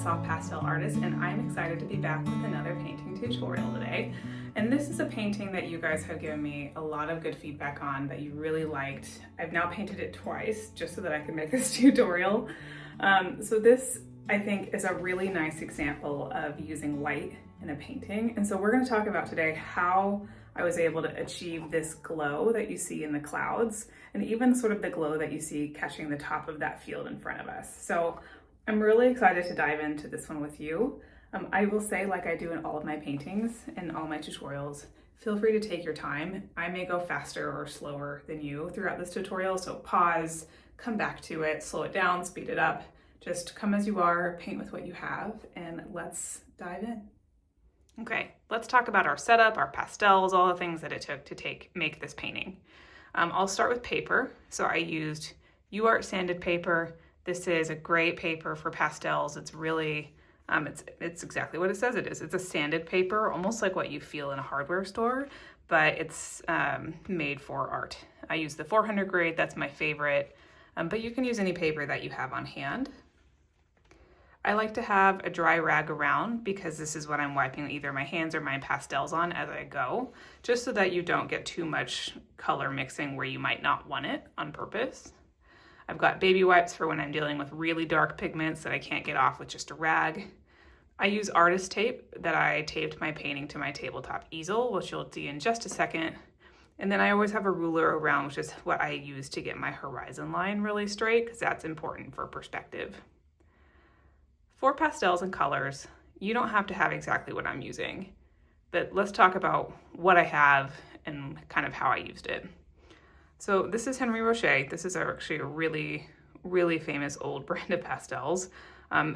Soft Pastel artist, and I'm excited to be back with another painting tutorial today. And this is a painting that you guys have given me a lot of good feedback on that you really liked. I've now painted it twice just so that I can make this tutorial. So this, I think, is a really nice example of using light in a painting. And so we're going to talk about today how I was able to achieve this glow that you see in the clouds, and even sort of the glow that you see catching the top of that field in front of us. So I'm really excited to dive into this one with you. I will say, like I do in all of my paintings and all my tutorials, feel free to take your time. I may go faster or slower than you throughout this tutorial, so pause, come back to it, slow it down, speed it up. Just come as you are, paint with what you have, and let's dive in. Okay, let's talk about our setup, our pastels, all the things that it took to make this painting. I'll start with paper. So I used UArt sanded paper. This is a great paper for pastels. It's really, it's exactly what it says it is. It's a sanded paper, almost like what you feel in a hardware store, but it's made for art. I use the 400 grade, that's my favorite, but you can use any paper that you have on hand. I like to have a dry rag around because this is what I'm wiping either my hands or my pastels on as I go, just so that you don't get too much color mixing where you might not want it on purpose. I've got baby wipes for when I'm dealing with really dark pigments that I can't get off with just a rag. I use artist tape that I taped my painting to my tabletop easel, which you'll see in just a second. And then I always have a ruler around, which is what I use to get my horizon line really straight, because that's important for perspective. For pastels and colors, you don't have to have exactly what I'm using, but let's talk about what I have and kind of how I used it. So this is Henry Rocher. This is actually a really, really famous old brand of pastels.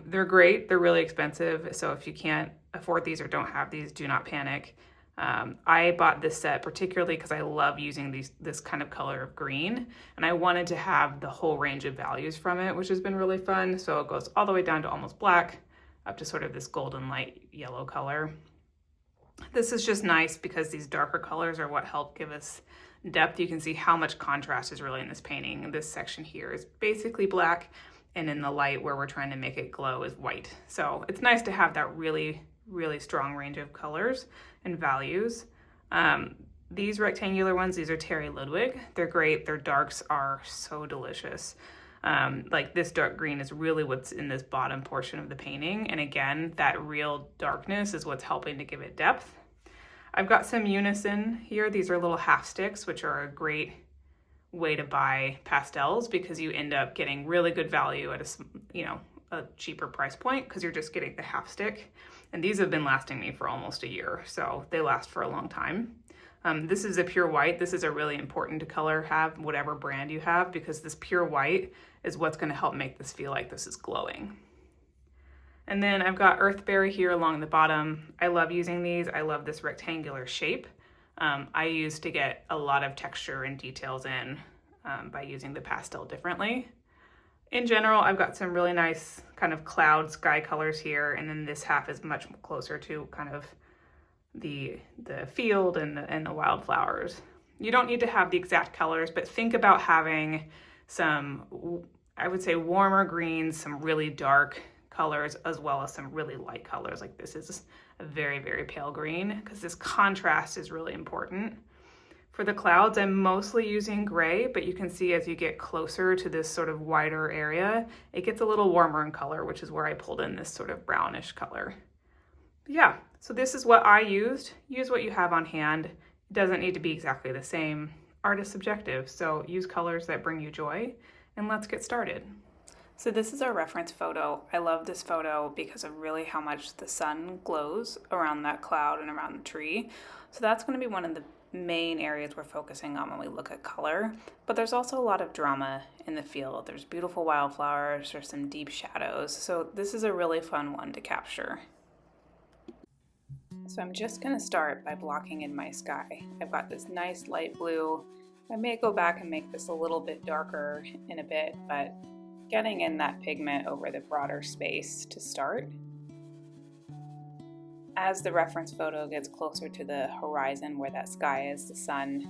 They're great. They're really expensive. So if you can't afford these or don't have these, do not panic. I bought this set particularly because I love using this kind of color of green, and I wanted to have the whole range of values from it, which has been really fun. So it goes all the way down to almost black up to sort of this golden light yellow color. This is just nice because these darker colors are what help give us depth. You can see how much contrast is really in this painting. This section here is basically black, and in the light where we're trying to make it glow is white. So it's nice to have that really strong range of colors and values. These rectangular ones, these are Terry Ludwig. They're great. Their darks are so delicious. Like this dark green is really what's in this bottom portion of the painting. And again, that real darkness is what's helping to give it depth. I've got some Unison here. These are little half sticks, which are a great way to buy pastels because you end up getting really good value at a cheaper price point because you're just getting the half stick. And these have been lasting me for almost a year, so they last for a long time. This is a pure white. This is a really important to color have, whatever brand you have, because this pure white is what's going to help make this feel like this is glowing. And then I've got Earthberry here along the bottom. I love using these. I love this rectangular shape. I use to get a lot of texture and details in by using the pastel differently. In general, I've got some really nice kind of cloud sky colors here, and then this half is much closer to kind of the field and the wildflowers. You don't need to have the exact colors, but think about having some, I would say, warmer greens, some really dark colors, as well as some really light colors. Like this is a very pale green, because this contrast is really important. For the clouds, I'm mostly using gray, but you can see as you get closer to this sort of wider area, it gets a little warmer in color, which is where I pulled in this sort of brownish color. But yeah, so this is what I used. Use what you have on hand. It doesn't need to be exactly the same. Art is subjective, so use colors that bring you joy, and let's get started. So this is our reference photo. I love this photo because of really how much the sun glows around that cloud and around the tree. So that's going to be one of the main areas we're focusing on when we look at color, but there's also a lot of drama in the field. There's beautiful wildflowers, there's some deep shadows, so this is a really fun one to capture. So I'm just going to start by blocking in my sky. I've got this nice light blue. I may go back and make this a little bit darker in a bit, but getting in that pigment over the broader space to start. As the reference photo gets closer to the horizon where that sky is, the sun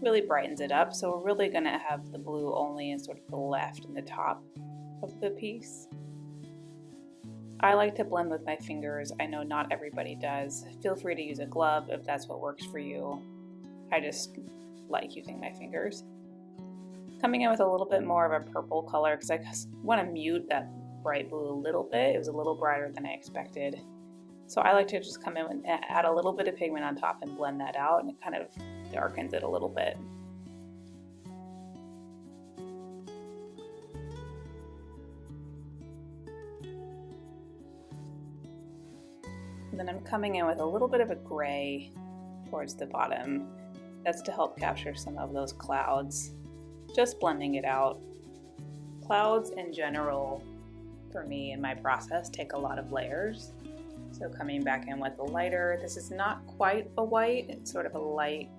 really brightens it up. So we're really going to have the blue only in sort of the left and the top of the piece. I like to blend with my fingers. I know not everybody does. Feel free to use a glove if that's what works for you. I just like using my fingers. Coming in with a little bit more of a purple color because I want to mute that bright blue a little bit. It was a little brighter than I expected. So I like to just come in and add a little bit of pigment on top and blend that out, and it kind of darkens it a little bit. And then I'm coming in with a little bit of a gray towards the bottom. That's to help capture some of those clouds. Just blending it out. Clouds in general, for me in my process, take a lot of layers. So coming back in with the lighter, this is not quite a white, it's sort of a light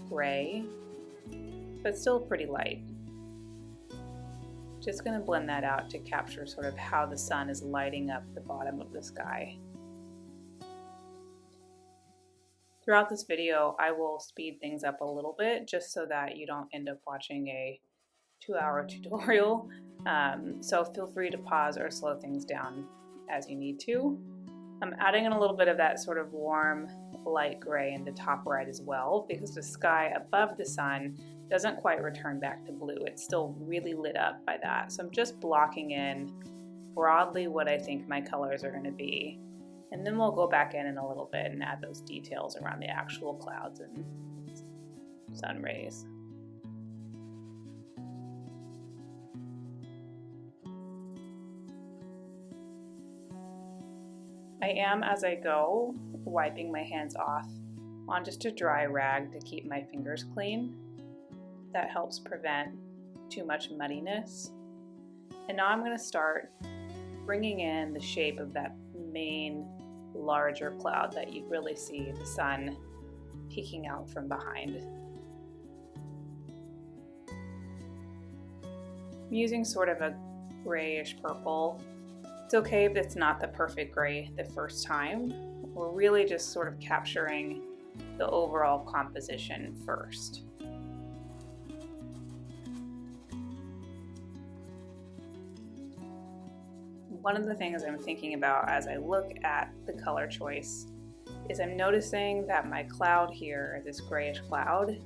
gray, but still pretty light. Just going to blend that out to capture sort of how the sun is lighting up the bottom of the sky. Throughout this video, I will speed things up a little bit just so that you don't end up watching a 2-hour tutorial. So feel free to pause or slow things down as you need to. I'm adding in a little bit of that sort of warm light gray in the top right as well, because the sky above the sun doesn't quite return back to blue. It's still really lit up by that. So I'm just blocking in broadly what I think my colors are going to be. And then we'll go back in a little bit and add those details around the actual clouds and sun rays. I am, as I go, wiping my hands off on just a dry rag to keep my fingers clean. That helps prevent too much muddiness. And now I'm going to start bringing in the shape of that main larger cloud that you really see the sun peeking out from behind. I'm using sort of a grayish purple. It's okay if it's not the perfect gray the first time. We're really just sort of capturing the overall composition first. One of the things I'm thinking about as I look at the color choice is I'm noticing that my cloud here, this grayish cloud,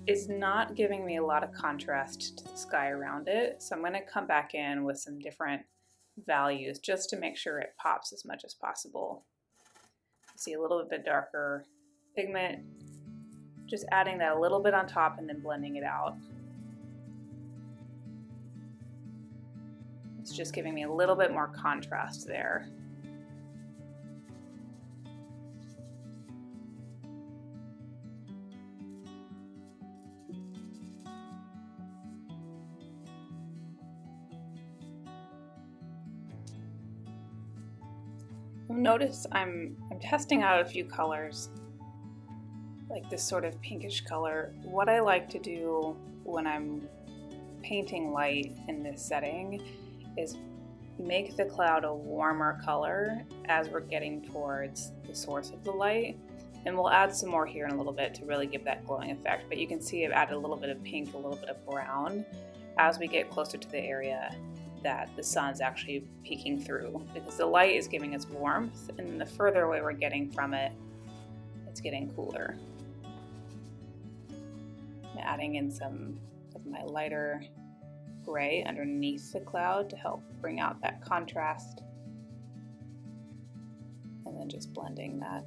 is not giving me a lot of contrast to the sky around it. So I'm going to come back in with some different values just to make sure it pops as much as possible. See a little bit darker pigment, just adding that a little bit on top and then blending it out. It's just giving me a little bit more contrast there. Notice I'm testing out a few colors, like this sort of pinkish color. What I like to do when I'm painting light in this setting is make the cloud a warmer color as we're getting towards the source of the light. And we'll add some more here in a little bit to really give that glowing effect. But you can see I've added a little bit of pink, a little bit of brown as we get closer to the area that the sun's actually peeking through, because the light is giving us warmth, and the further away we're getting from it, it's getting cooler. I'm adding in some of my lighter gray underneath the cloud to help bring out that contrast, and then just blending that.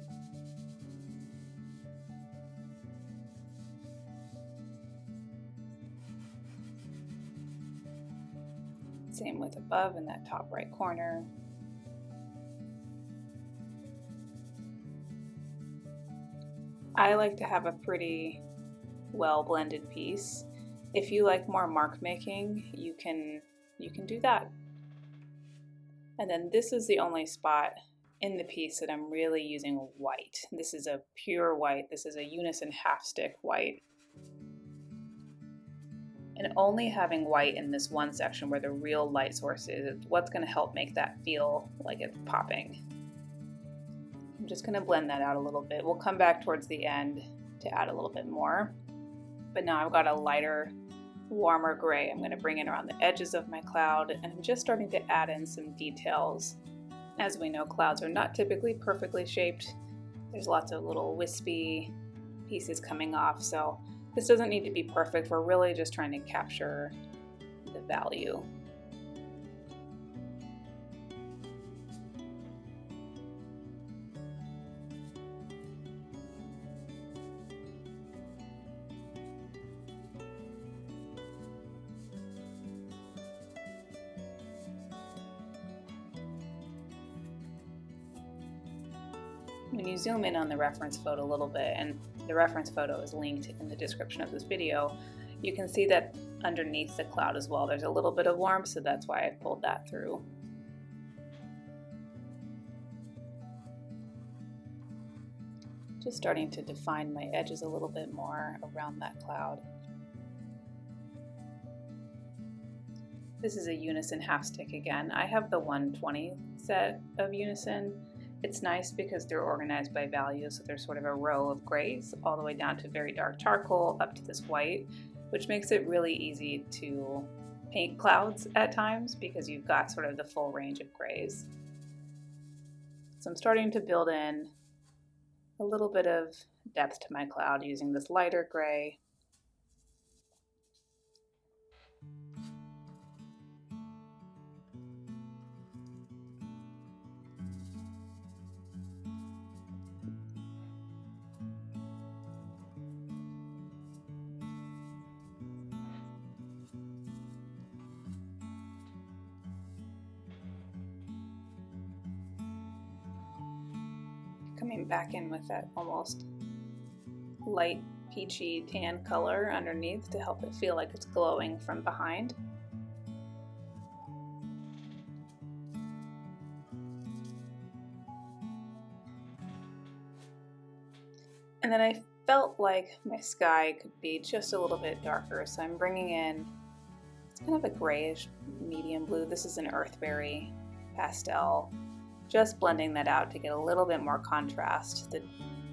Same with above in that top right corner. I like to have a pretty well blended piece. If you like more mark making, you can do that. And then this is the only spot in the piece that I'm really using white. This is a pure white. This is a unison half stick white. And only having white in this one section where the real light source is what's going to help make that feel like it's popping. I'm just going to blend that out a little bit. We'll come back towards the end to add a little bit more. But now I've got a lighter, warmer gray. I'm going to bring it around the edges of my cloud, and I'm just starting to add in some details As we know, clouds are not typically perfectly shaped. There's lots of little wispy pieces coming off, so this doesn't need to be perfect. We're really just trying to capture the value. When you zoom in on the reference photo a little bit, and the reference photo is linked in the description of this video, you can see that underneath the cloud as well there's a little bit of warmth, so that's why I pulled that through. Just starting to define my edges a little bit more around that cloud. This is a unison half stick again. I have the 120 set of unison. It's nice because they're organized by value, so there's sort of a row of grays all the way down to very dark charcoal up to this white, which makes it really easy to paint clouds at times because you've got sort of the full range of grays. So I'm starting to build in a little bit of depth to my cloud using this lighter gray. Coming back in with that almost light peachy tan color underneath to help it feel like it's glowing from behind. And then I felt like my sky could be just a little bit darker, so I'm bringing in, it's kind of a grayish medium blue. This is an earthberry pastel. Just blending that out to get a little bit more contrast.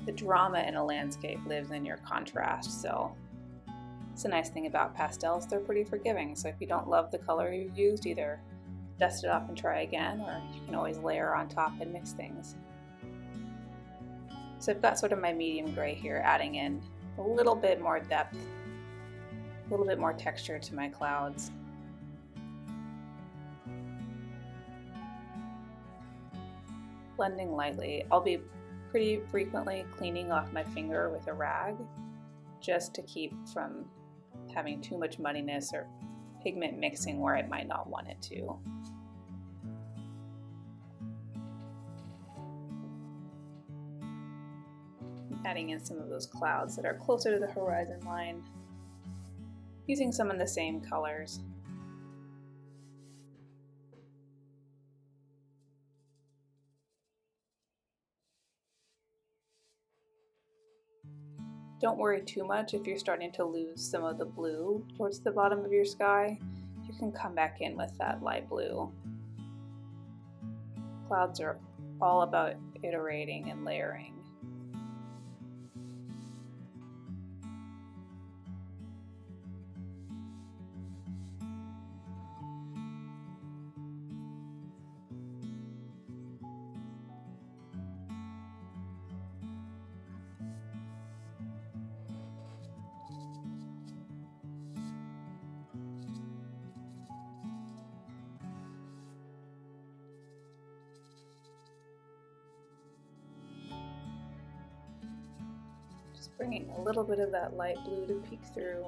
The drama in a landscape lives in your contrast, so it's a nice thing about pastels, they're pretty forgiving. So if you don't love the color you've used, either dust it off and try again, or you can always layer on top and mix things. So I've got sort of my medium gray here, adding in a little bit more depth, a little bit more texture to my clouds. Blending lightly. I'll be pretty frequently cleaning off my finger with a rag just to keep from having too much muddiness or pigment mixing where it might not want it to. Adding in some of those clouds that are closer to the horizon line, using some of the same colors. Don't worry too much if you're starting to lose some of the blue towards the bottom of your sky. You can come back in with that light blue. Clouds are all about iterating and layering. Bringing a little bit of that light blue to peek through.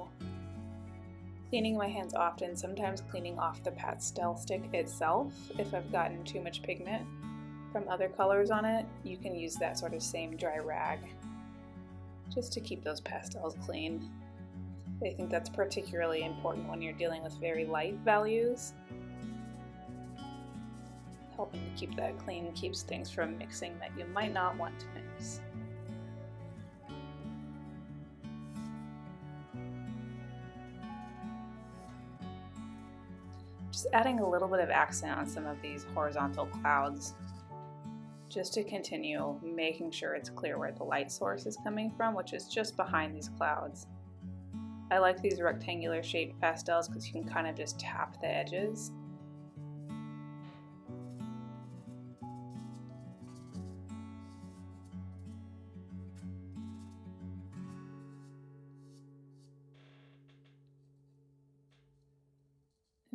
Cleaning my hands often, sometimes cleaning off the pastel stick itself. If I've gotten too much pigment from other colors on it, you can use that sort of same dry rag just to keep those pastels clean. I think that's particularly important when you're dealing with very light values. Helping to keep that clean keeps things from mixing that you might not want to mix. Just adding a little bit of accent on some of these horizontal clouds just to continue making sure it's clear where the light source is coming from, which is just behind these clouds. I like these rectangular shaped pastels because you can kind of just tap the edges.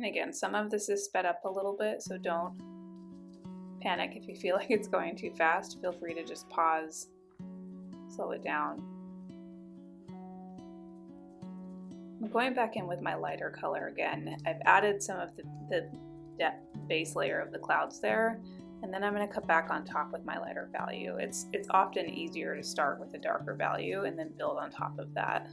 And again, some of this is sped up a little bit, so don't panic if you feel like it's going too fast. Feel free to just pause, slow it down. I'm going back in with my lighter color again. I've added some of the base layer of the clouds there, and then I'm going to cut back on top with my lighter value. It's often easier to start with a darker value and then build on top of that.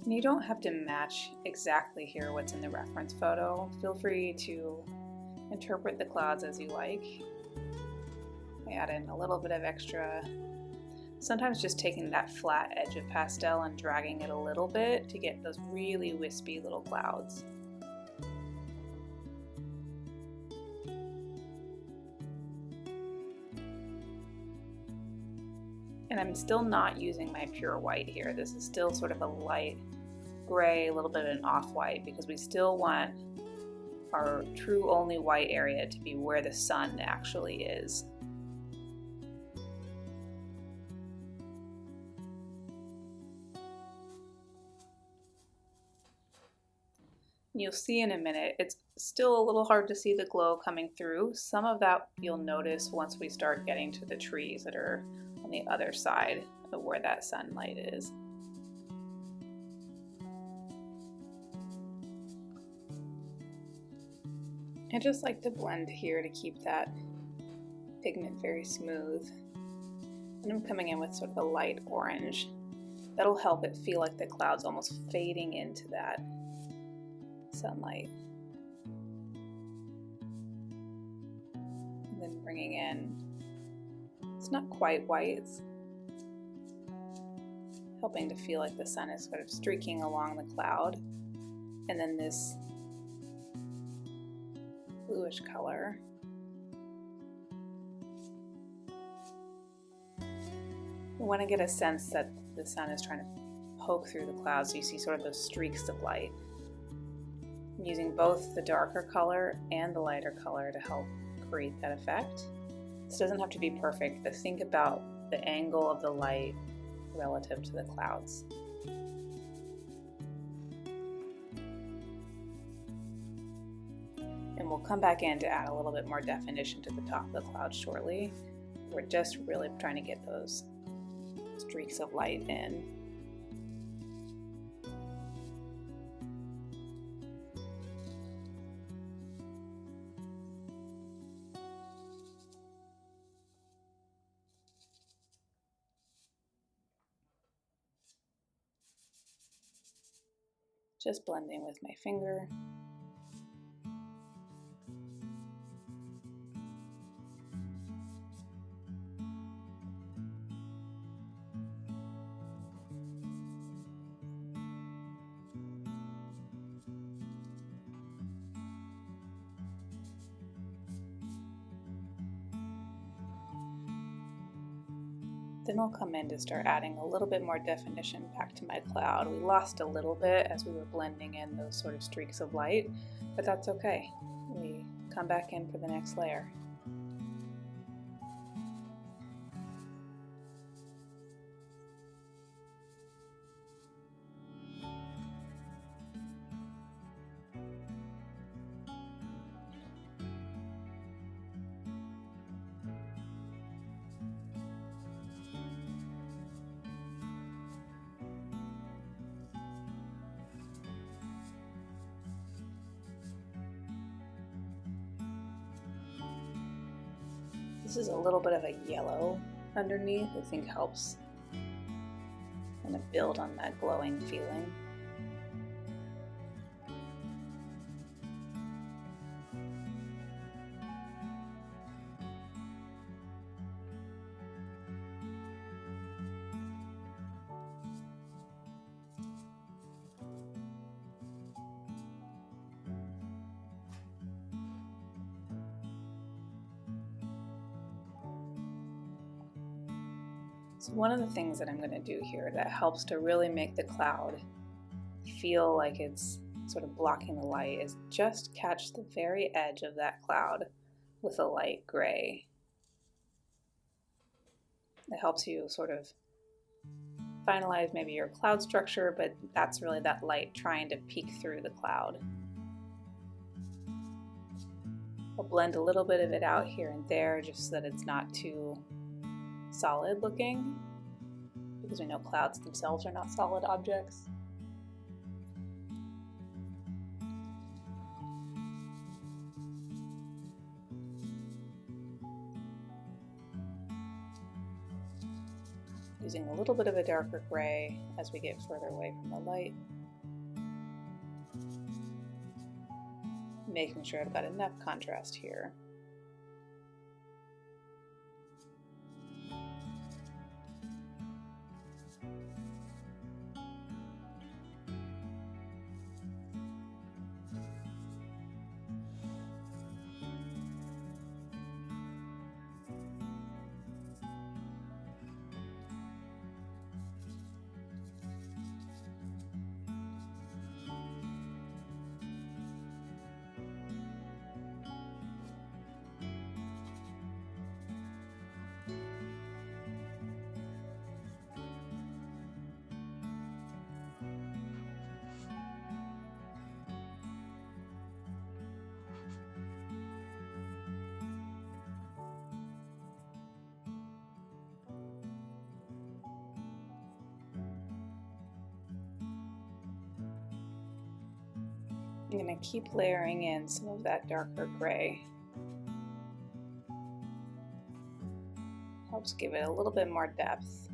And you don't have to match exactly here what's in the reference photo. Feel free to interpret the clouds as you like. I add in a little bit of extra, sometimes just taking that flat edge of pastel and dragging it a little bit to get those really wispy little clouds. And I'm still not using my pure white here. This is still sort of a light gray, a little bit of an off-white, because we still want our true only white area to be where the sun actually is. You'll see in a minute, it's still a little hard to see the glow coming through. Some of that you'll notice once we start getting to the trees that are on the other side of where that sunlight is. I just like to blend here to keep that pigment very smooth. And I'm coming in with sort of a light orange. That'll help it feel like the cloud's almost fading into that sunlight. And then bringing in, it's not quite white, it's helping to feel like the sun is sort of streaking along the cloud. And then this bluish color. You want to get a sense that the sun is trying to poke through the clouds, so you see sort of those streaks of light. I'm using both the darker color and the lighter color to help create that effect. This doesn't have to be perfect, but think about the angle of the light relative to the clouds. And we'll come back in to add a little bit more definition to the top of the cloud shortly. We're just really trying to get those streaks of light in. Just blending with my finger. Then I'll come in to start adding a little bit more definition back to my cloud. We lost a little bit as we were blending in those sort of streaks of light, but that's okay. We come back in for the next layer. This is a little bit of a yellow underneath, I think helps kind of build on that glowing feeling. So one of the things that I'm going to do here that helps to really make the cloud feel like it's sort of blocking the light is just catch the very edge of that cloud with a light gray. It helps you sort of finalize maybe your cloud structure, but that's really that light trying to peek through the cloud. I'll blend a little bit of it out here and there just so that it's not too solid looking, because we know clouds themselves are not solid objects. Using a little bit of a darker gray as we get further away from the light. Making sure I've got enough contrast here. I'm going to keep layering in some of that darker gray. Helps give it a little bit more depth.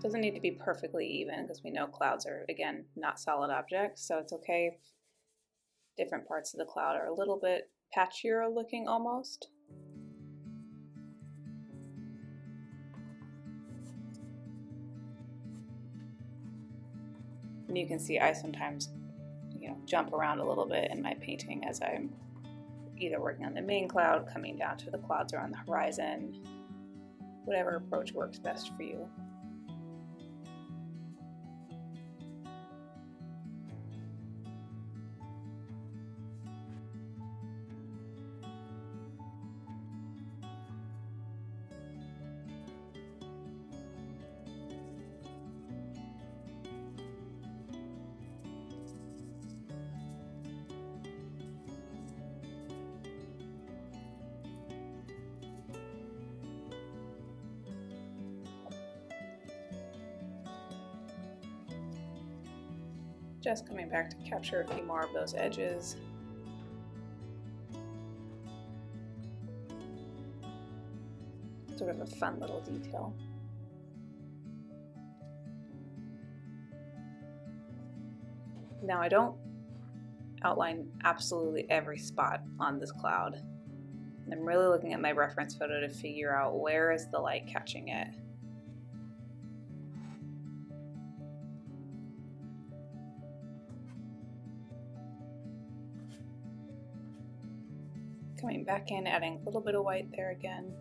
Doesn't need to be perfectly even because we know clouds are, again, not solid objects, so it's okay if different parts of the cloud are a little bit patchier looking almost. And you can see I sometimes jump around a little bit in my painting as I'm either working on the main cloud, coming down to the clouds or on the horizon. Whatever approach works best for you. Just coming back to capture a few more of those edges. Sort of a fun little detail. Now I don't outline absolutely every spot on this cloud. I'm really looking at my reference photo to figure out where is the light catching it. Coming back in, adding a little bit of white there again.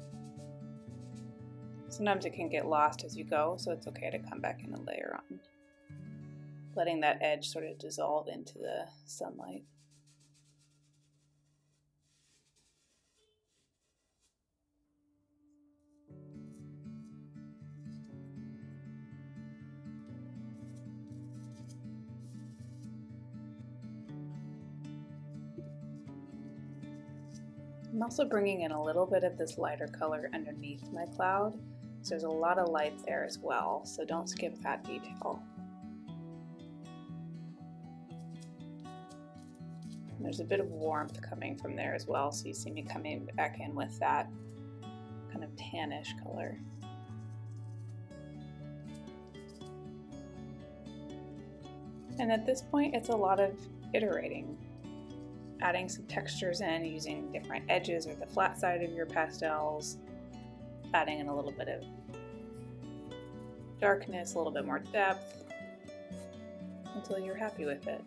Sometimes it can get lost as you go, so it's okay to come back in and layer on. Letting that edge sort of dissolve into the sunlight. I'm also bringing in a little bit of this lighter color underneath my cloud, so there's a lot of light there as well, so don't skip that detail. There's a bit of warmth coming from there as well, so you see me coming back in with that kind of tannish color. And at this point, it's a lot of iterating. Adding some textures in, using different edges or the flat side of your pastels, adding in a little bit of darkness, a little bit more depth, until you're happy with it.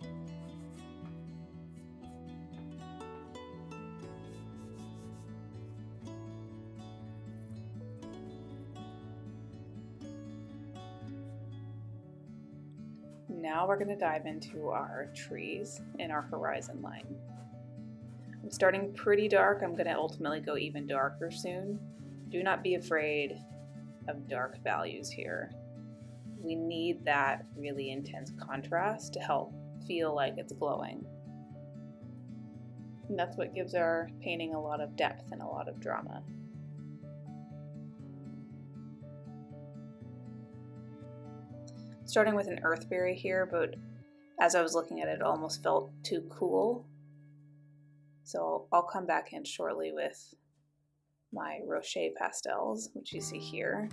Now we're going to dive into our trees in our horizon line. I'm starting pretty dark. I'm going to ultimately go even darker soon. Do not be afraid of dark values here. We need that really intense contrast to help feel like it's glowing. And that's what gives our painting a lot of depth and a lot of drama. Starting with an earthberry here, but as I was looking at it, it almost felt too cool. So I'll come back in shortly with my Rocher pastels, which you see here.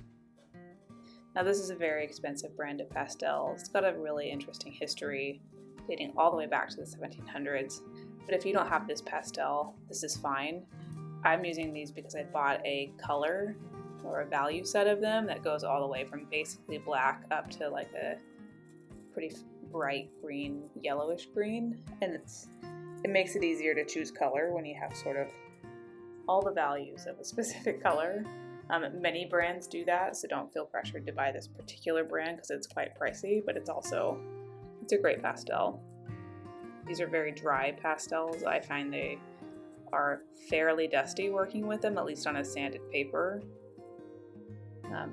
Now this is a very expensive brand of pastel. It's got a really interesting history dating all the way back to the 1700s. But if you don't have this pastel, this is fine. I'm using these because I bought a color or a value set of them that goes all the way from basically black up to like a pretty bright green, yellowish green. And it makes it easier to choose color when you have sort of all the values of a specific color. Many brands do that, so don't feel pressured to buy this particular brand because it's quite pricey, but it's a great pastel. These are very dry pastels. I find they are fairly dusty working with them, at least on a sanded paper,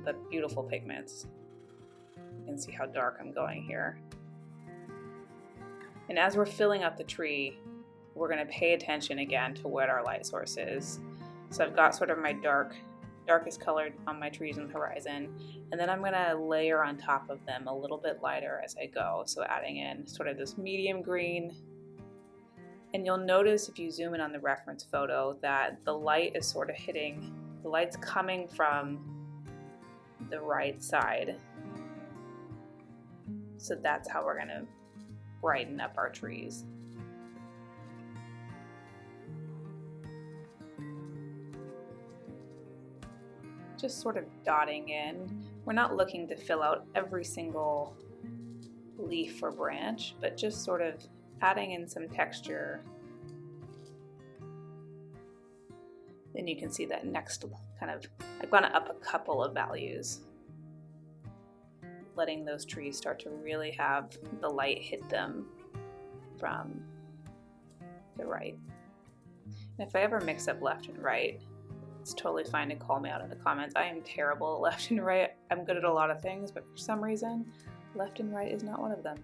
but beautiful pigments. You can see how dark I'm going here. And as we're filling up the tree, we're going to pay attention again to what our light source is. So I've got sort of my darkest colored on my trees on the horizon, and then I'm going to layer on top of them a little bit lighter as I go, so adding in sort of this medium green. And you'll notice if you zoom in on the reference photo that the light is sort of hitting, the light's coming from the right side. So that's how we're going to brighten up our trees. Just sort of dotting in. We're not looking to fill out every single leaf or branch, but just sort of adding in some texture. Then you can see that next kind of, I've gone up a couple of values, letting those trees start to really have the light hit them from the right. And if I ever mix up left and right, it's totally fine to call me out in the comments. I am terrible at left and right. I'm good at a lot of things, but for some reason, left and right is not one of them.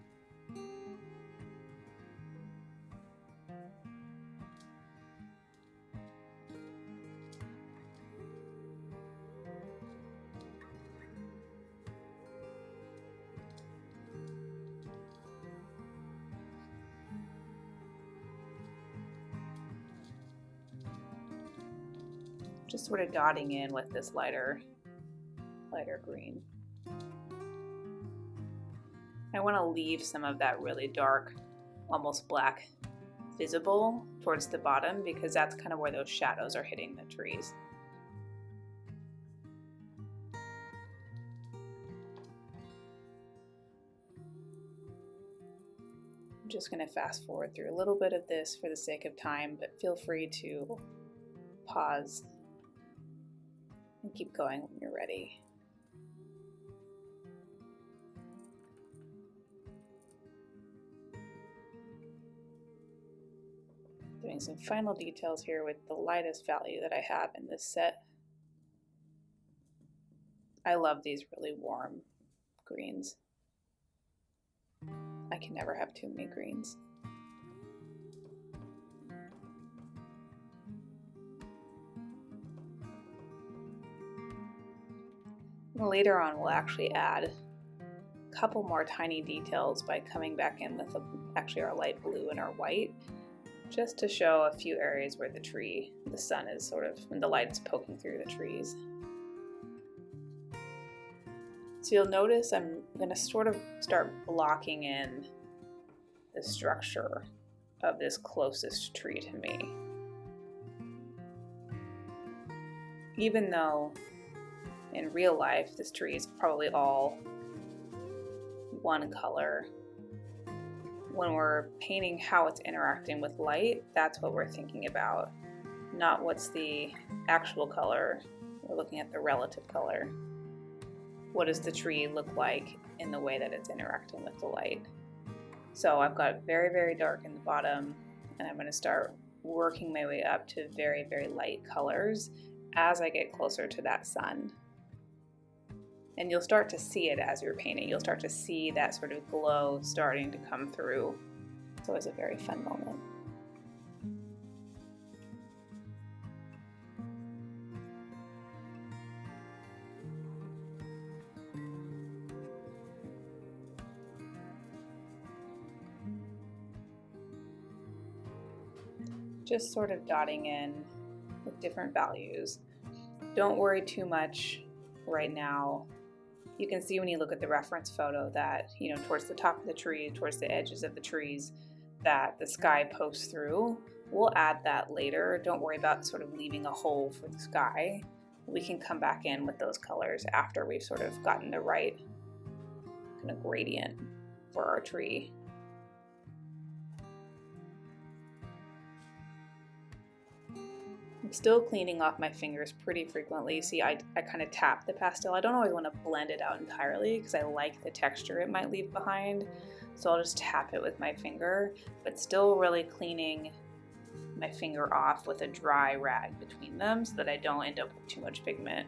Just sort of dotting in with this lighter green. I want to leave some of that really dark, almost black, visible towards the bottom because that's kind of where those shadows are hitting the trees. I'm just going to fast forward through a little bit of this for the sake of time, but feel free to pause and keep going when you're ready. Doing some final details here with the lightest value that I have in this set. I love these really warm greens. I can never have too many greens. Later on, we'll actually add a couple more tiny details by coming back in with actually our light blue and our white, just to show a few areas where the sun is sort of, when the light's poking through the trees. So you'll notice I'm going to sort of start blocking in the structure of this closest tree to me. Even though in real life, this tree is probably all one color. When we're painting how it's interacting with light, that's what we're thinking about, not what's the actual color. We're looking at the relative color. What does the tree look like in the way that it's interacting with the light? So I've got very, very dark in the bottom, and I'm going to start working my way up to very, very light colors as I get closer to that sun. And you'll start to see it as you're painting. You'll start to see that sort of glow starting to come through. So it's a very fun moment. Just sort of dotting in with different values. Don't worry too much right now. You can see when you look at the reference photo that, you know, towards the top of the tree, towards the edges of the trees, that the sky pokes through. We'll add that later. Don't worry about sort of leaving a hole for the sky. We can come back in with those colors after we've sort of gotten the right kind of gradient for our tree. I'm still cleaning off my fingers pretty frequently. See, I kind of tap the pastel. I don't always want to blend it out entirely because I like the texture it might leave behind. So I'll just tap it with my finger, but still really cleaning my finger off with a dry rag between them so that I don't end up with too much pigment.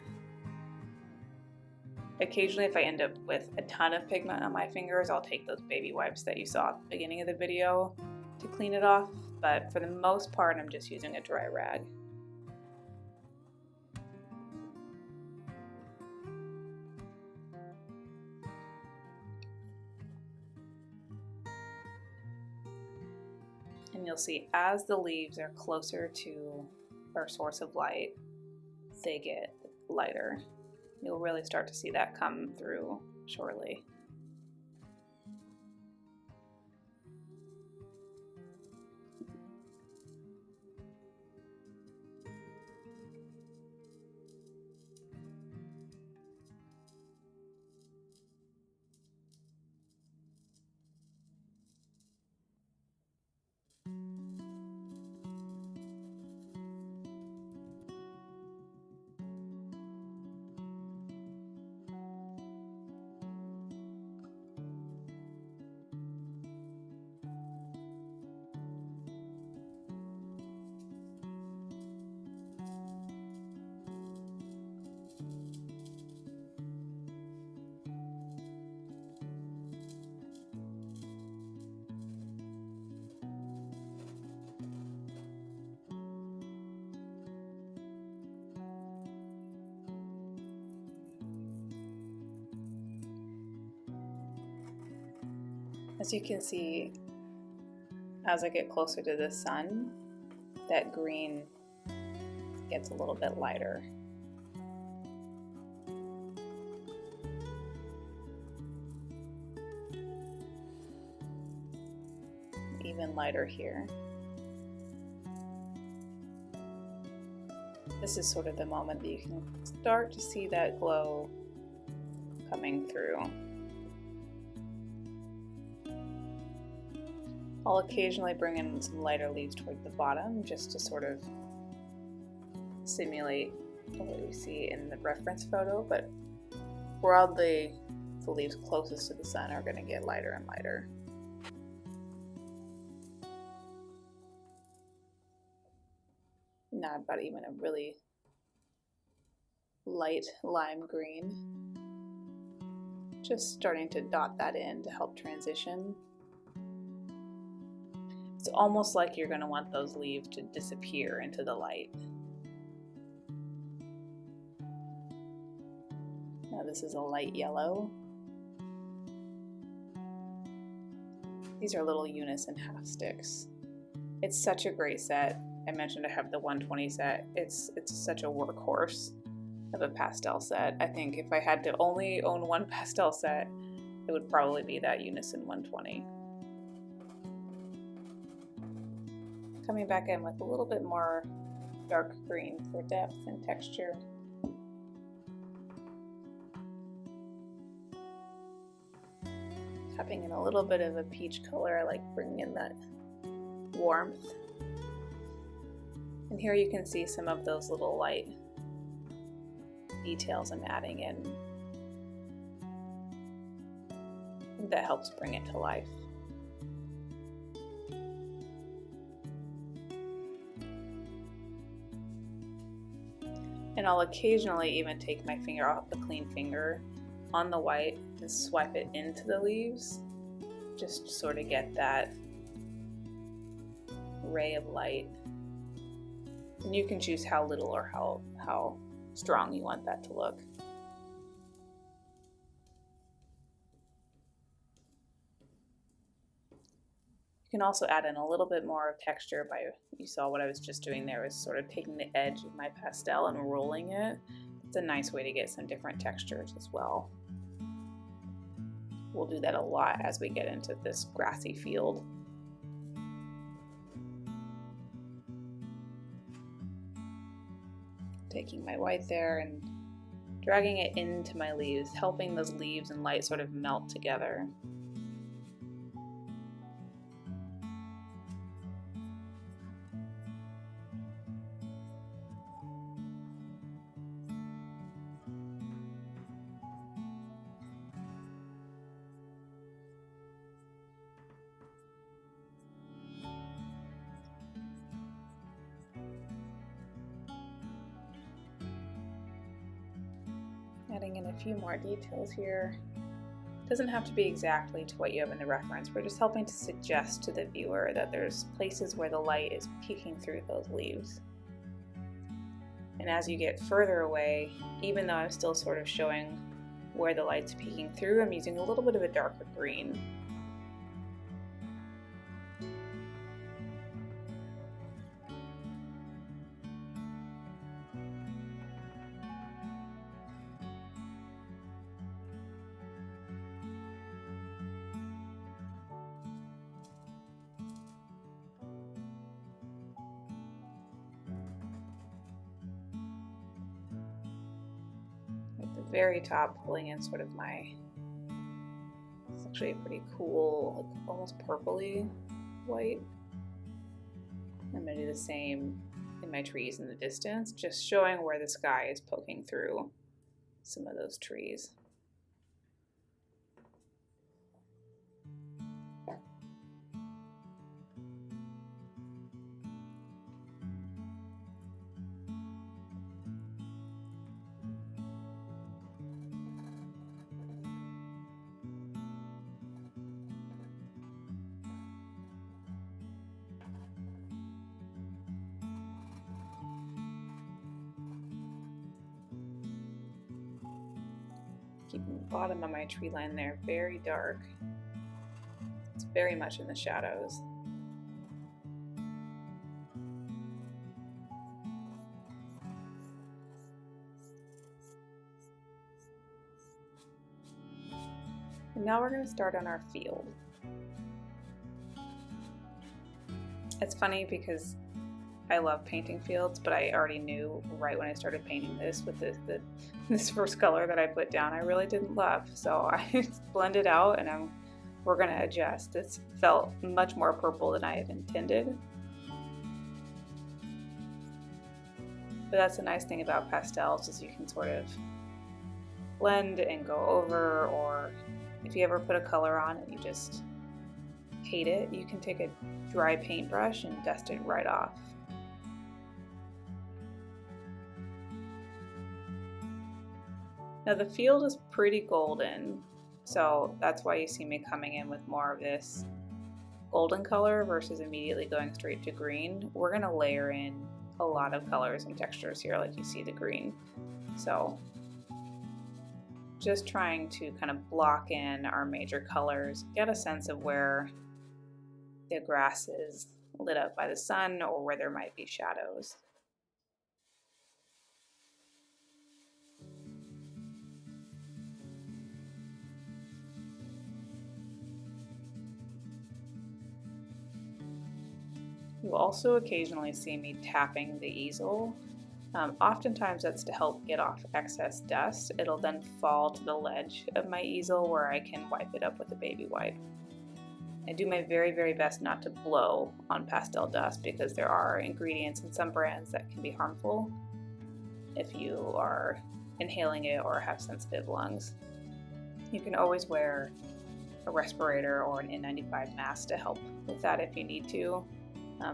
Occasionally, if I end up with a ton of pigment on my fingers, I'll take those baby wipes that you saw at the beginning of the video to clean it off. But for the most part, I'm just using a dry rag. And you'll see as the leaves are closer to our source of light, they get lighter. You'll really start to see that come through shortly. As you can see, as I get closer to the sun, that green gets a little bit lighter. Even lighter here. This is sort of the moment that you can start to see that glow coming through. I'll occasionally bring in some lighter leaves toward the bottom just to sort of simulate what we see in the reference photo, but broadly the leaves closest to the sun are going to get lighter and lighter. Now I've got even a really light lime green. Just starting to dot that in to help transition. It's almost like you're going to want those leaves to disappear into the light. Now this is a light yellow. These are little unison half sticks. It's such a great set. I mentioned I have the 120 set. It's such a workhorse of a pastel set. I think if I had to only own one pastel set, it would probably be that Unison 120. Coming back in with a little bit more dark green for depth and texture. Tapping in a little bit of a peach color, I like bringing in that warmth. And here you can see some of those little light details I'm adding in. I think that helps bring it to life. And I'll occasionally even take my finger off the clean finger on the white and swipe it into the leaves, just to sort of get that ray of light. And you can choose how little or how strong you want that to look. You can also add in a little bit more of texture by, you saw what I was just doing there, was sort of taking the edge of my pastel and rolling it. It's a nice way to get some different textures as well. We'll do that a lot as we get into this grassy field. Taking my white there and dragging it into my leaves, helping those leaves and light sort of melt together. Adding in a few more details here. Doesn't have to be exactly to what you have in the reference. We're just helping to suggest to the viewer that there's places where the light is peeking through those leaves. And as you get further away, even though I'm still sort of showing where the light's peeking through, I'm using a little bit of a darker green. Very top, pulling in sort of my, it's actually a pretty cool, like almost purpley white. I'm going to do the same in my trees in the distance, just showing where the sky is poking through some of those trees. Keeping the bottom of my tree line there very dark. It's very much in the shadows. And now we're going to start on our field. It's funny because I love painting fields, but I already knew right when I started painting this with this first color that I put down, I really didn't love. So I blended out and we're going to adjust. This felt much more purple than I had intended. But that's the nice thing about pastels, is you can sort of blend and go over, or if you ever put a color on and you just hate it, you can take a dry paintbrush and dust it right off. Now the field is pretty golden, so that's why you see me coming in with more of this golden color versus immediately going straight to green. We're going to layer in a lot of colors and textures here, like you see the green. So just trying to kind of block in our major colors, get a sense of where the grass is lit up by the sun or where there might be shadows. You will also occasionally see me tapping the easel. Oftentimes that's to help get off excess dust. It'll then fall to the ledge of my easel where I can wipe it up with a baby wipe. I do my very, very best not to blow on pastel dust because there are ingredients in some brands that can be harmful if you are inhaling it or have sensitive lungs. You can always wear a respirator or an N95 mask to help with that if you need to.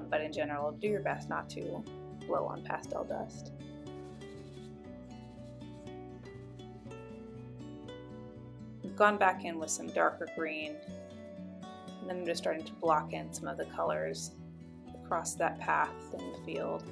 But in general, do your best not to blow on pastel dust. I've gone back in with some darker green, and then I'm just starting to block in some of the colors across that path in the field.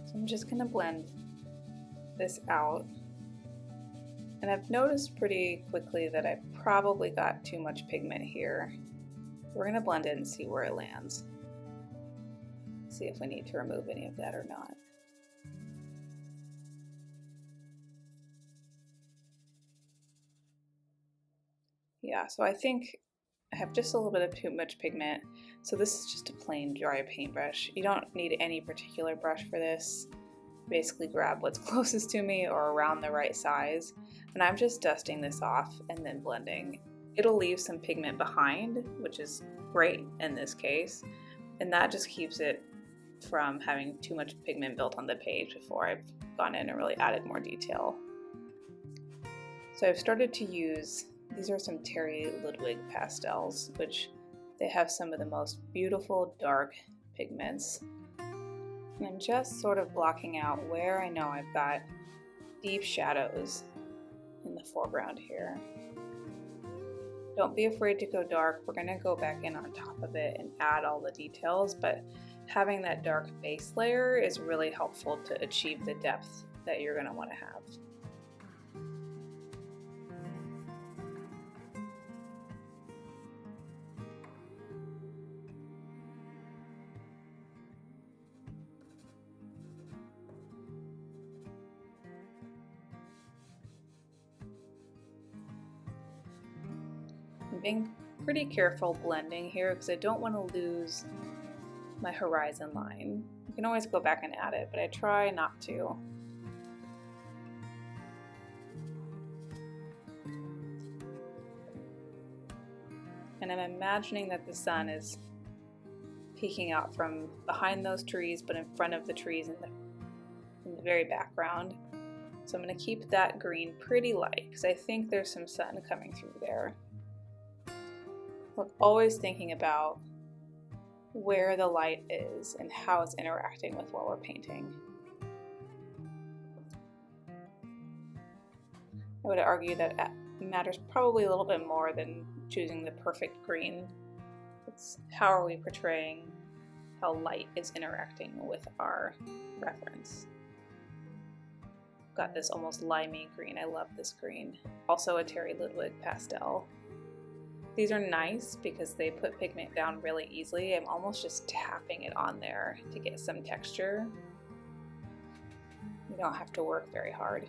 So I'm just going to blend this out. And I've noticed pretty quickly that I probably got too much pigment here. We're going to blend it and see where it lands. See if we need to remove any of that or not. Yeah, so I think I have just a little bit of too much pigment. So this is just a plain dry paintbrush. You don't need any particular brush for this. Basically grab what's closest to me or around the right size. And I'm just dusting this off and then blending. It'll leave some pigment behind, which is great in this case. And that just keeps it from having too much pigment built on the page before I've gone in and really added more detail. So I've started to use, these are some Terry Ludwig pastels, which they have some of the most beautiful dark pigments. And I'm just sort of blocking out where I know I've got deep shadows in the foreground here. Don't be afraid to go dark. We're going to go back in on top of it and add all the details, but having that dark base layer is really helpful to achieve the depth that you're going to want to have. I'm being pretty careful blending here because I don't want to lose my horizon line. You can always go back and add it, but I try not to. And I'm imagining that the sun is peeking out from behind those trees, but in front of the trees in the very background. So I'm going to keep that green pretty light because I think there's some sun coming through there. We're always thinking about where the light is and how it's interacting with what we're painting. I would argue that it matters probably a little bit more than choosing the perfect green. It's how are we portraying how light is interacting with our reference. Got this almost limey green. I love this green. Also a Terry Ludwig pastel. These are nice because they put pigment down really easily. I'm almost just tapping it on there to get some texture. You don't have to work very hard.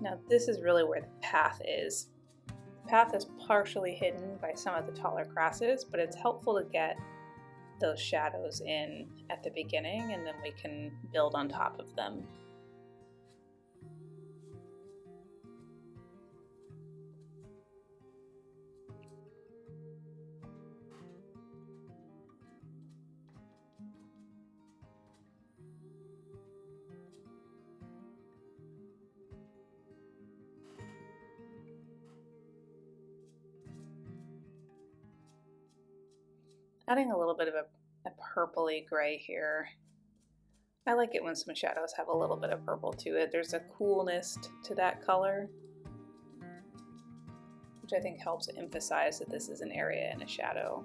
Now this is really where the path is. The path is partially hidden by some of the taller grasses, but it's helpful to get those shadows in at the beginning and then we can build on top of them. Adding a little bit of a purpley gray here. I like it when some shadows have a little bit of purple to it. There's a coolness to that color, which I think helps emphasize that this is an area in a shadow.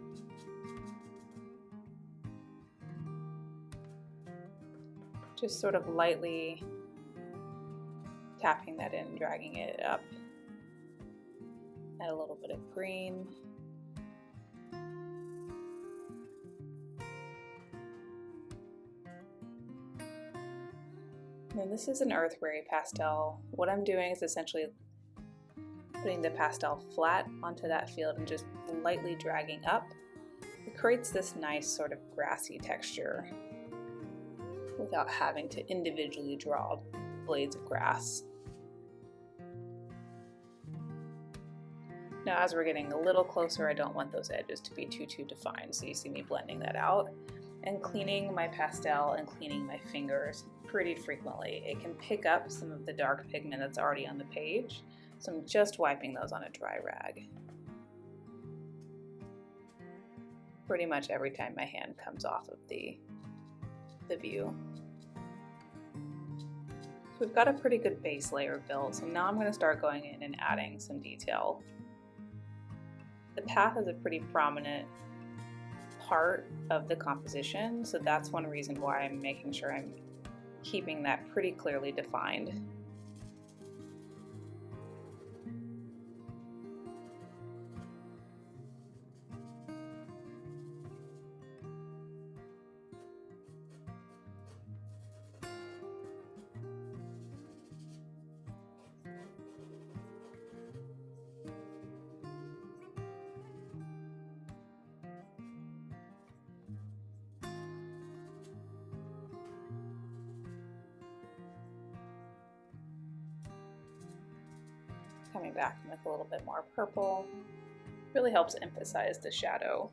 Just sort of lightly tapping that in, dragging it up. Add a little bit of green. And this is an earthberry pastel. What I'm doing is essentially putting the pastel flat onto that field and just lightly dragging up. It creates this nice sort of grassy texture. without having to individually draw blades of grass. Now as we're getting a little closer, I don't want those edges to be too defined, so you see me blending that out and cleaning my pastel and cleaning my fingers pretty frequently. It can pick up some of the dark pigment that's already on the page, so I'm just wiping those on a dry rag. Pretty much every time my hand comes off of the view. So we've got a pretty good base layer built, so now I'm going to start going in and adding some detail. The path is a pretty prominent part of the composition, so that's one reason why I'm making sure I'm keeping that pretty clearly defined. Coming back with a little bit more purple really helps emphasize the shadow.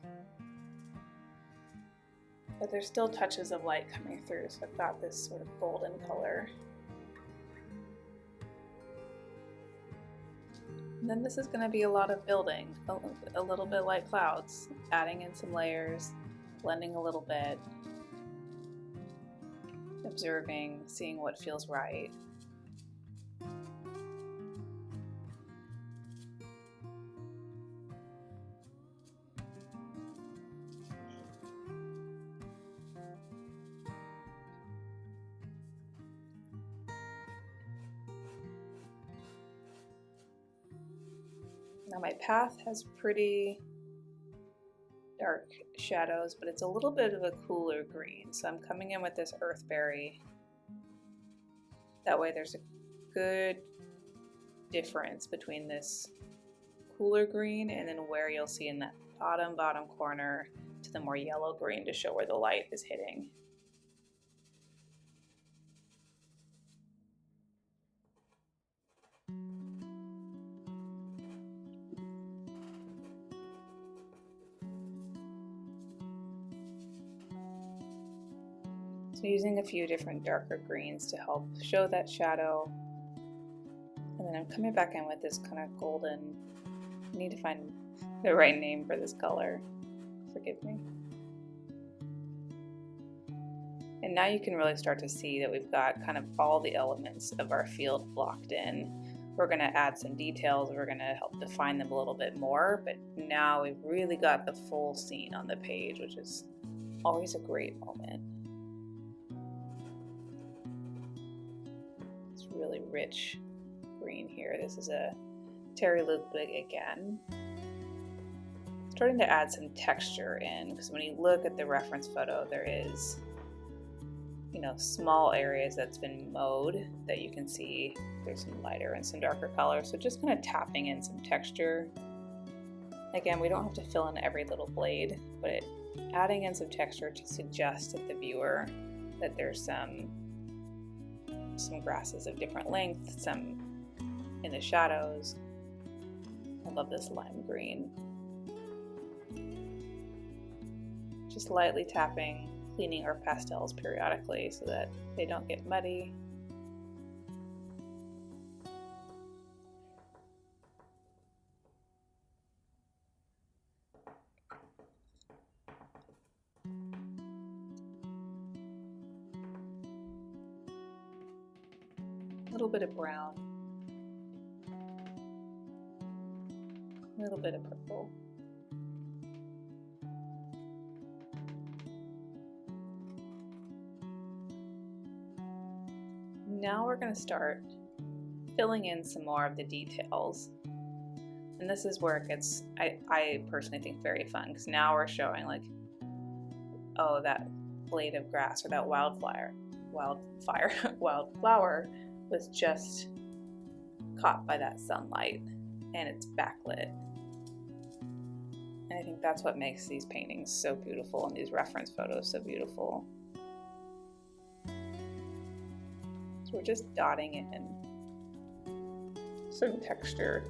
But there's still touches of light coming through, so I've got this sort of golden color. And then this is going to be a lot of building, a little bit like clouds, adding in some layers, blending a little bit, observing, seeing what feels right. Now my path has pretty dark shadows, but it's a little bit of a cooler green. So I'm coming in with this earthberry. That way there's a good difference between this cooler green and then where you'll see in that bottom corner to the more yellow green to show where the light is hitting. So using a few different darker greens to help show that shadow. And then I'm coming back in with this kind of golden, I need to find the right name for this color, forgive me. And now you can really start to see that we've got kind of all the elements of our field blocked in. We're going to add some details, we're going to help define them a little bit more, but now we've really got the full scene on the page, which is always a great moment. It's really rich green here. This is a Terry Ludwig again. Starting to add some texture in, because when you look at the reference photo, there is, you know, small areas that's been mowed that you can see there's some lighter and some darker colors. So just kind of tapping in some texture. Again, we don't have to fill in every little blade, but adding in some texture to suggest to the viewer that there's some grasses of different lengths, some in the shadows. I love this lime green. Just lightly tapping, cleaning our pastels periodically so that they don't get muddy. A little bit of brown. A little bit of purple. Now we're going to start filling in some more of the details. And this is where it gets, I personally think, very fun, because now we're showing like, oh, that blade of grass or that wildflower was just caught by that sunlight and it's backlit. And I think that's what makes these paintings so beautiful and these reference photos so beautiful. So we're just dotting in some texture.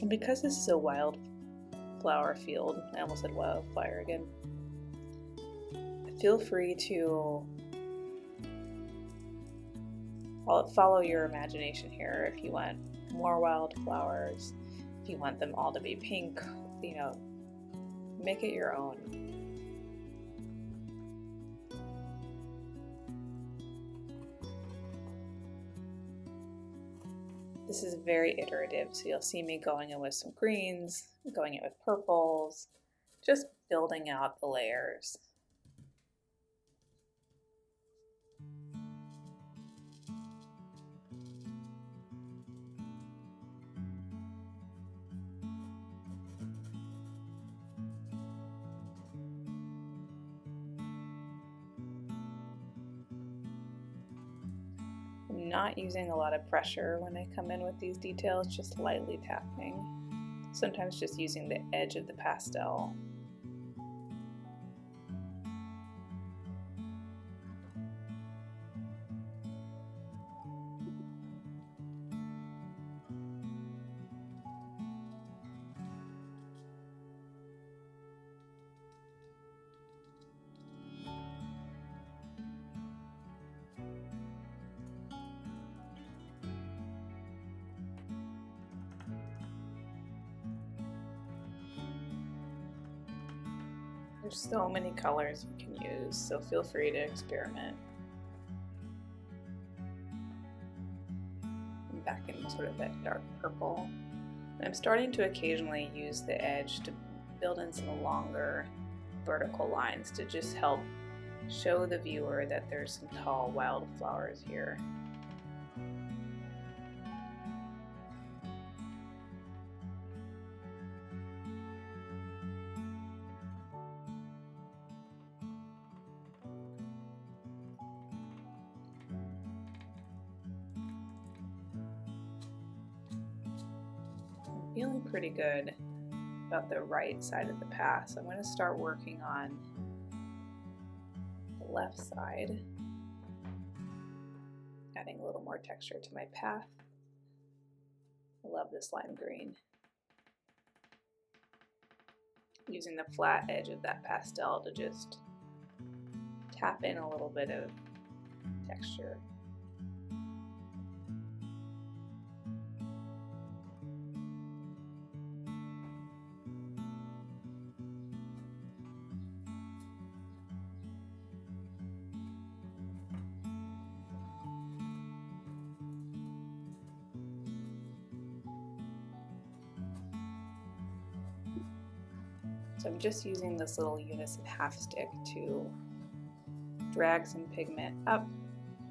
And because this is a wildflower field, I almost said wildfire again, feel free to follow your imagination here. If you want more wildflowers, if you want them all to be pink, you know, make it your own. This is very iterative, so you'll see me going in with some greens, going in with purples, just building out the layers. I'm not using a lot of pressure when I come in with these details, just lightly tapping. Sometimes just using the edge of the pastel. There's so many colors you can use, so feel free to experiment. I'm back in sort of that dark purple. And I'm starting to occasionally use the edge to build in some longer vertical lines to just help show the viewer that there's some tall wildflowers here. Feeling pretty good about the right side of the path, so I'm going to start working on the left side, adding a little more texture to my path. I love this lime green. Using the flat edge of that pastel to just tap in a little bit of texture. So I'm just using this little unison half stick to drag some pigment up,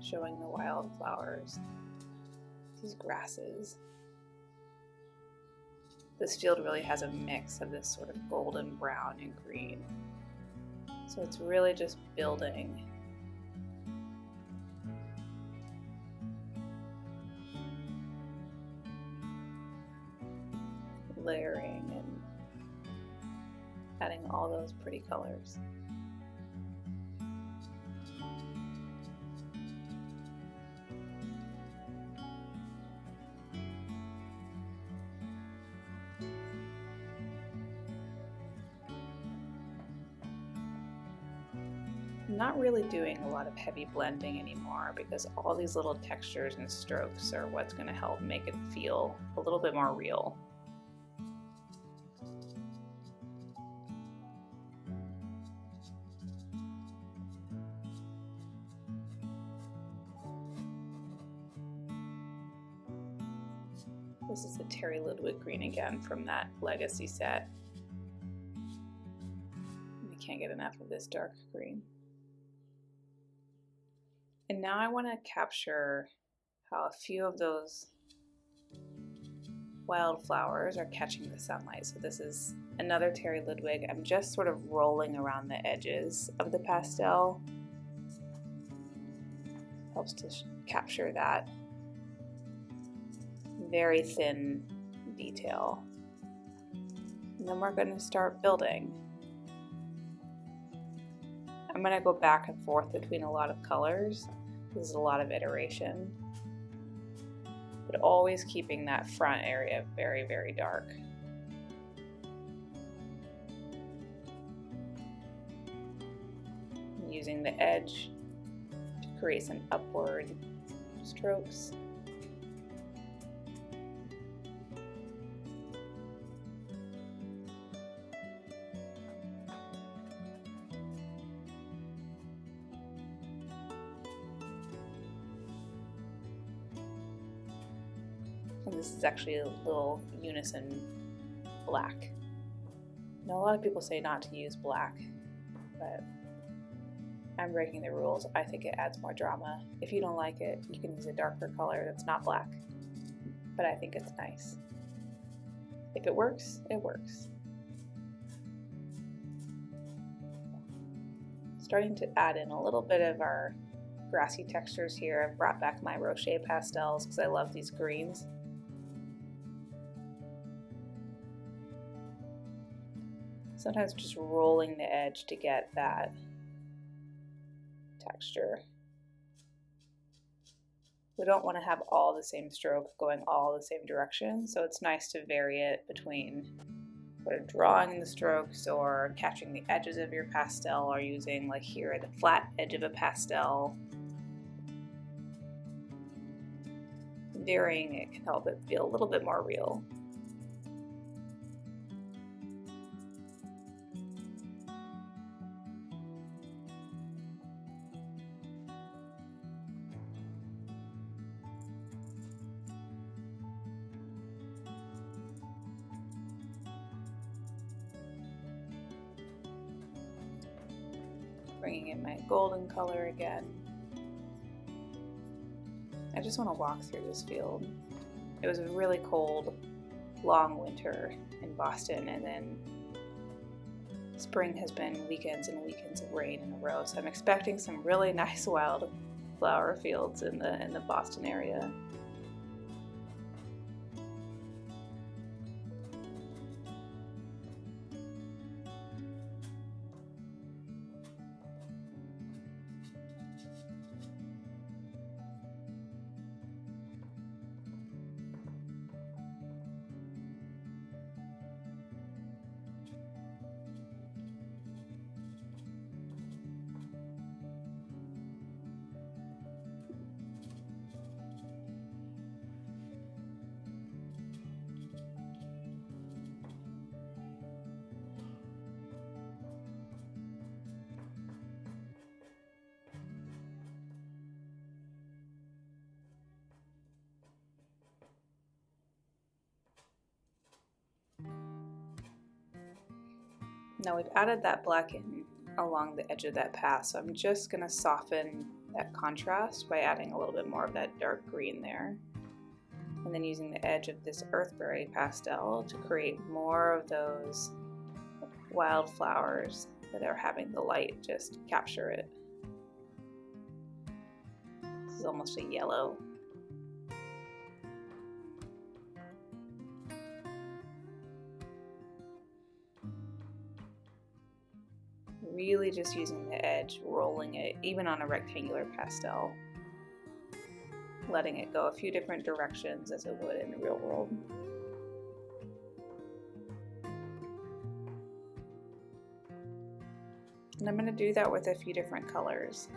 showing the wildflowers, these grasses. This field really has a mix of this sort of golden brown and green. So it's really just building. Layering and adding all those pretty colors. I'm not really doing a lot of heavy blending anymore because all these little textures and strokes are what's going to help make it feel a little bit more real. This is the Terry Ludwig green again from that Legacy set. I can't get enough of this dark green. And now I want to capture how a few of those wildflowers are catching the sunlight. So this is another Terry Ludwig. I'm just sort of rolling around the edges of the pastel. Helps to capture that very thin detail. And then we're going to start building. I'm going to go back and forth between a lot of colors. This is a lot of iteration, but always keeping that front area very, very dark. I'm using the edge to create some upward strokes. And this is actually a little unison black. Now, a lot of people say not to use black, but I'm breaking the rules. I think it adds more drama. If you don't like it, you can use a darker color that's not black, but I think it's nice. If it works, it works. Starting to add in a little bit of our grassy textures here. I've brought back my Rocher pastels because I love these greens. Sometimes just rolling the edge to get that texture. We don't want to have all the same stroke going all the same direction, so it's nice to vary it between sort of drawing the strokes or catching the edges of your pastel, or using, like here, the flat edge of a pastel. Varying it can help it feel a little bit more real. Bringing in my golden color again. I just want to walk through this field. It was a really cold, long winter in Boston, and then spring has been weekends and weekends of rain in a row, so I'm expecting some really nice wildflower fields in the Boston area. Now we've added that black in along the edge of that path, so I'm just going to soften that contrast by adding a little bit more of that dark green there. And then using the edge of this earthberry pastel to create more of those wildflowers that are having the light just capture it. This is almost a yellow. Really just using the edge, rolling it, even on a rectangular pastel, letting it go a few different directions as it would in the real world. And I'm going to do that with a few different colors.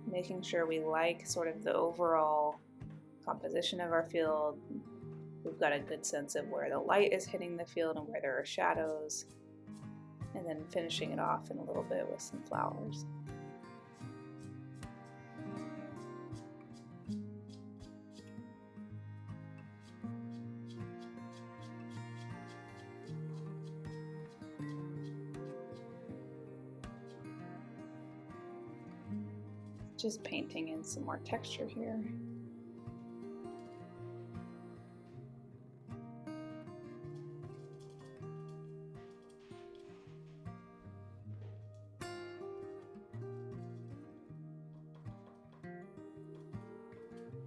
Making sure we like sort of the overall composition of our field. We've got a good sense of where the light is hitting the field and where there are shadows, and then finishing it off in a little bit with some flowers. Just painting in some more texture here.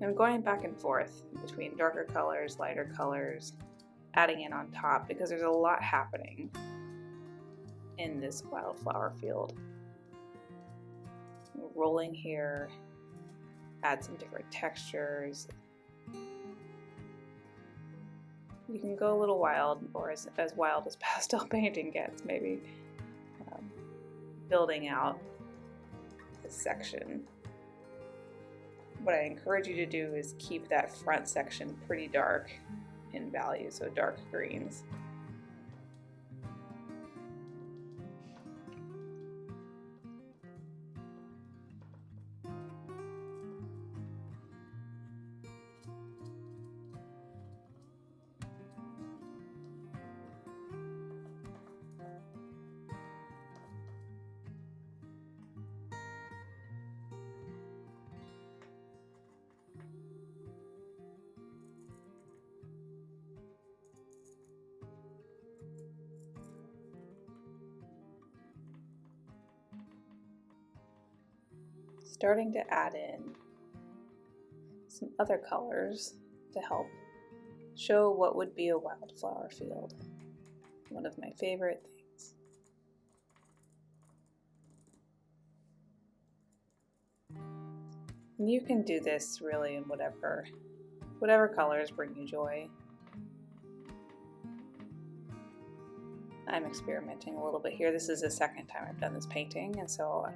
I'm going back and forth between darker colors, lighter colors, adding in on top because there's a lot happening in this wildflower field. Rolling here, add some different textures. You can go a little wild, or as wild as pastel painting gets, maybe building out this section. What I encourage you to do is keep that front section pretty dark in value, so dark greens. Starting to add in some other colors to help show what would be a wildflower field. One of my favorite things. And you can do this really in whatever colors bring you joy. I'm experimenting a little bit here. This is the second time I've done this painting, and so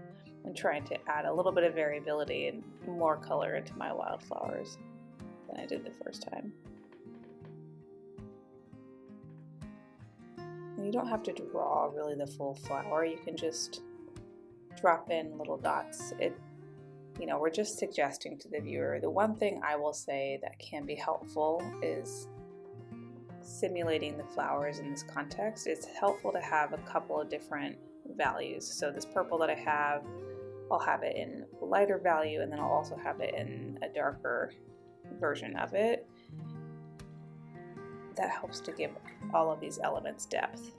I'm trying to add a little bit of variability and more color into my wildflowers than I did the first time. And you don't have to draw really the full flower. You can just drop in little dots. We're just suggesting to the viewer. The one thing I will say that can be helpful is simulating the flowers in this context. It's helpful to have a couple of different values. So this purple that I have, I'll have it in a lighter value, and then I'll also have it in a darker version of it. That helps to give all of these elements depth.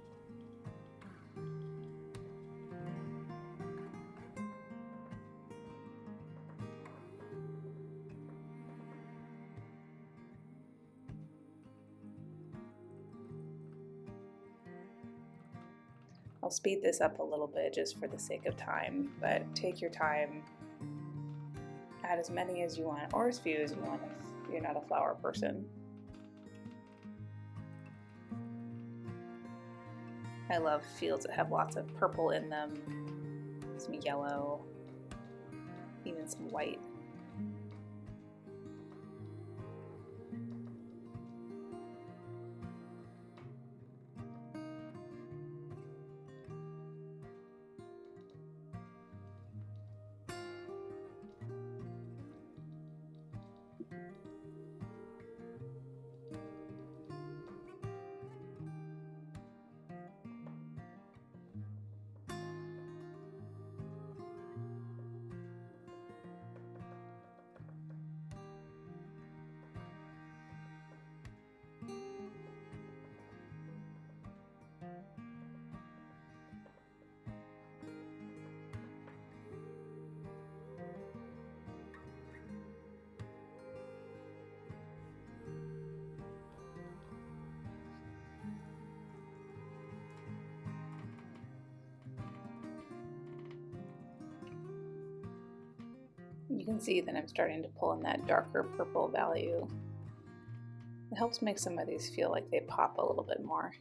I'll speed this up a little bit just for the sake of time, but take your time, add as many as you want, or as few as you want if you're not a flower person. I love fields that have lots of purple in them, some yellow, even some white. You can see that I'm starting to pull in that darker purple value. It helps make some of these feel like they pop a little bit more.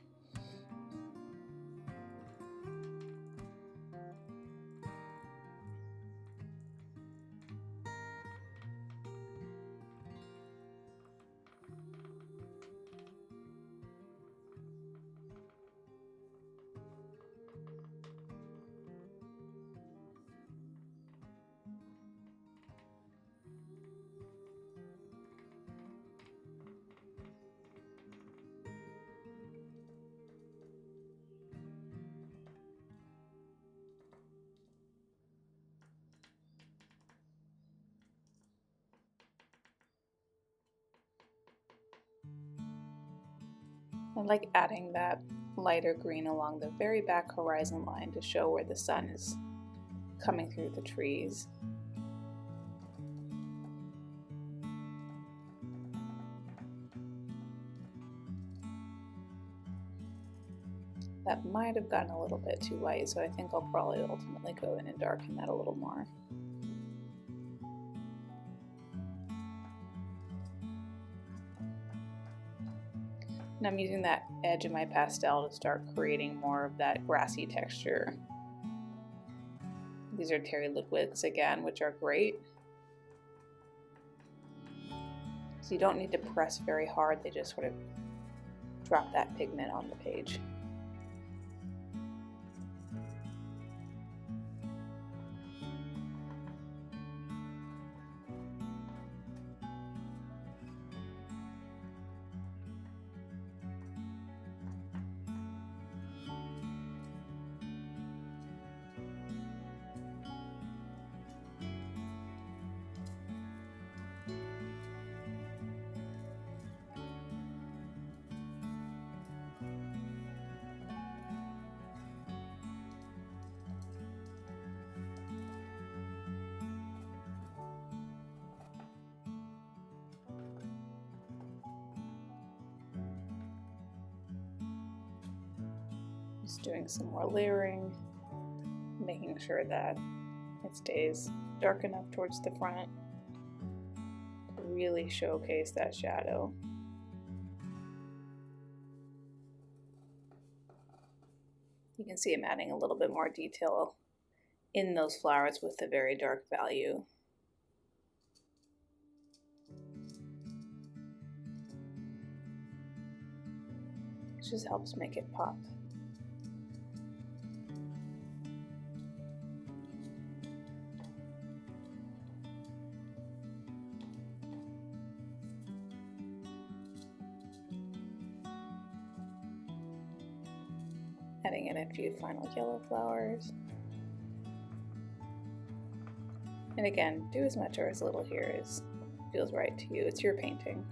I like adding that lighter green along the very back horizon line to show where the sun is coming through the trees. That might have gotten a little bit too light, so I think I'll probably ultimately go in and darken that a little more. And I'm using that edge of my pastel to start creating more of that grassy texture. These are terry liquids again, which are great. So you don't need to press very hard, they just sort of drop that pigment on the page. Just doing some more layering, making sure that it stays dark enough towards the front to really showcase that shadow. You can see I'm adding a little bit more detail in those flowers with the very dark value. It just helps make it pop. Adding in a few final yellow flowers. And again, do as much or as little here as feels right to you. It's your painting.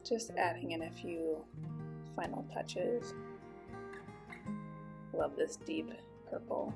Just adding in a few final touches. Love this deep purple.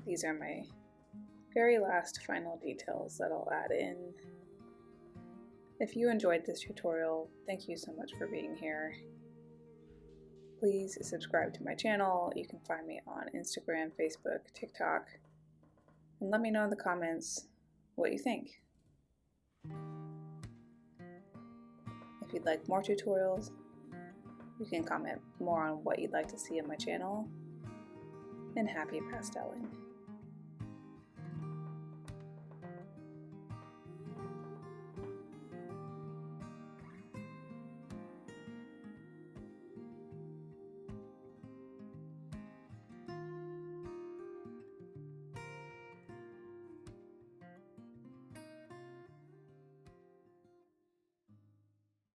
These are my very last final details that I'll add in. If you enjoyed this tutorial, thank you so much for being here. Please subscribe to my channel. You can find me on Instagram, Facebook, TikTok, and let me know in the comments what you think. If you'd like more tutorials, you can comment more on what you'd like to see on my channel, and happy pasteling.